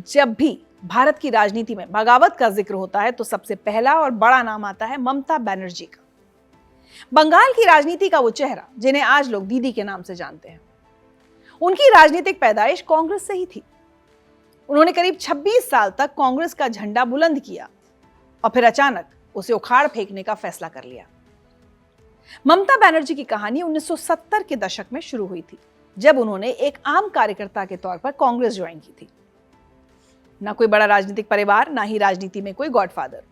जब भी भारत की राजनीति में बगावत का जिक्र होता है तो सबसे पहला और बड़ा नाम आता है ममता बनर्जी का। बंगाल की राजनीति का वो चेहरा जिन्हें आज लोग दीदी के नाम से जानते हैं। उनकी राजनीतिक पैदाइश कांग्रेस से ही थी। उन्होंने करीब 26 साल तक कांग्रेस का झंडा बुलंद किया और फिर अचानक उसे उखाड़ फेंकने का फैसला कर लिया। ममता बनर्जी की कहानी 1970 के दशक में शुरू हुई थी, जब उन्होंने एक आम कार्यकर्ता के तौर पर कांग्रेस ज्वाइन की थी। ना कोई बड़ा राजनीतिक परिवार, ना ही राजनीति में कोई गॉडफादर।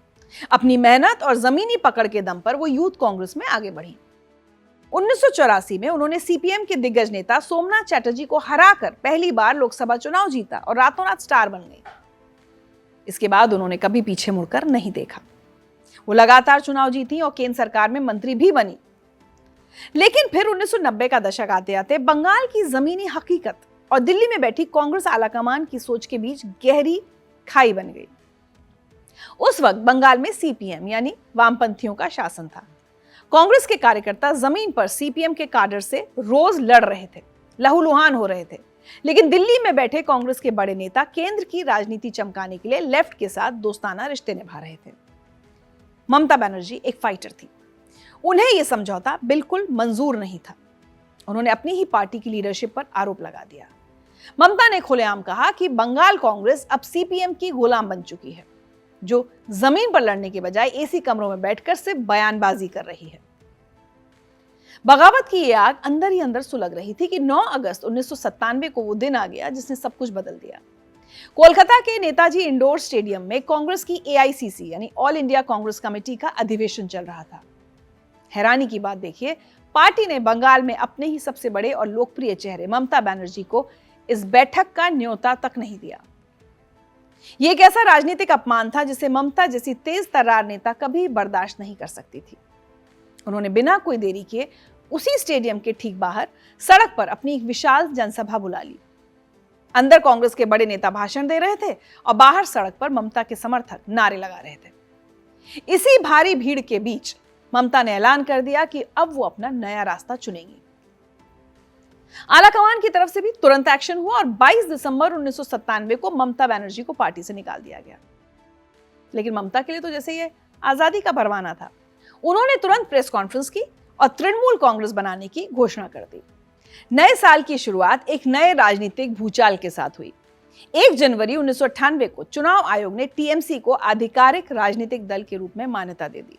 अपनी मेहनत और जमीनी पकड़ के दम पर वो यूथ कांग्रेस में आगे बढ़ी। 1984 में उन्होंने सीपीएम के दिग्गज नेता सोमनाथ चटर्जी को हराकर पहली बार लोकसभा चुनाव जीता और रातों रात स्टार बन गई। इसके बाद उन्होंने कभी पीछे मुड़कर नहीं देखा। वो लगातार चुनाव जीती और केंद्र सरकार में मंत्री भी बनी। लेकिन फिर 1990 का दशक आते आते बंगाल की जमीनी हकीकत और दिल्ली में बैठी कांग्रेस आलाकमान की सोच के बीच गहरी खाई बन गई। उस वक्त बंगाल में सीपीएम यानी वामपंथियों का शासन था। कांग्रेस के कार्यकर्ता जमीन पर सीपीएम के काडर से रोज लड़ रहे थे, लहूलुहान हो रहे थे। लेकिन दिल्ली में बैठे कांग्रेस के बड़े नेता केंद्र की राजनीति चमकाने के लिए लेफ्ट के साथ दोस्ताना रिश्ते निभा रहे थे। ममता बनर्जी एक फाइटर थी। उन्हें यह समझौता बिल्कुल मंजूर नहीं था। उन्होंने अपनी ही पार्टी की लीडरशिप पर आरोप लगा दिया। ममता ने खुलेआम कहा कि बंगाल कांग्रेस अब सीपीएम की गुलाम बन चुकी है, जो जमीन पर लड़ने के बजाय एसी कमरों में बैठकर सिर्फ बयानबाजी कर रही है। बगावत की यह आग अंदर ही अंदर सुलग रही थी कि 9 अगस्त 1997 को वो दिन आ गया जिसने सब कुछ बदल दिया। कोलकाता के नेताजी इंडोर स्टेडियम में कांग्रेस की एआईसीसी यानी ऑल इंडिया कांग्रेस कमेटी का अधिवेशन चल रहा था। हैरानी की बात देखिए, पार्टी ने बंगाल में अपने ही सबसे बड़े और लोकप्रिय चेहरे ममता बनर्जी को इस बैठक का न्योता तक नहीं दिया। यह एक ऐसा राजनीतिक अपमान था जिसे ममता जैसी तेज तर्रार नेता कभी बर्दाश्त नहीं कर सकती थी। उन्होंने बिना कोई देरी किए उसी स्टेडियम के ठीक बाहर सड़क पर अपनी एक विशाल जनसभा बुला ली। अंदर कांग्रेस के बड़े नेता भाषण दे रहे थे और बाहर सड़क पर ममता के समर्थक नारे लगा रहे थे। इसी भारी भीड़ के बीच ममता ने ऐलान कर दिया कि अब वो अपना नया रास्ता चुनेंगी। आलाकमान की तरफ से भी तुरंत एक्शन हुआ और 22 दिसंबर 1997 को ममता बनर्जी को पार्टी से निकाल दिया गया। लेकिन ममता के लिए तो जैसे ये आजादी का परवाना था। उन्होंने तुरंत प्रेस कॉन्फ्रेंस की और तृणमूल कांग्रेस बनाने की घोषणा कर दी। नए साल की शुरुआत एक नए राजनीतिक भूचाल के साथ हुई। 1 जनवरी 1998 को चुनाव आयोग ने टीएमसी को आधिकारिक राजनीतिक दल के रूप में मान्यता दे दी।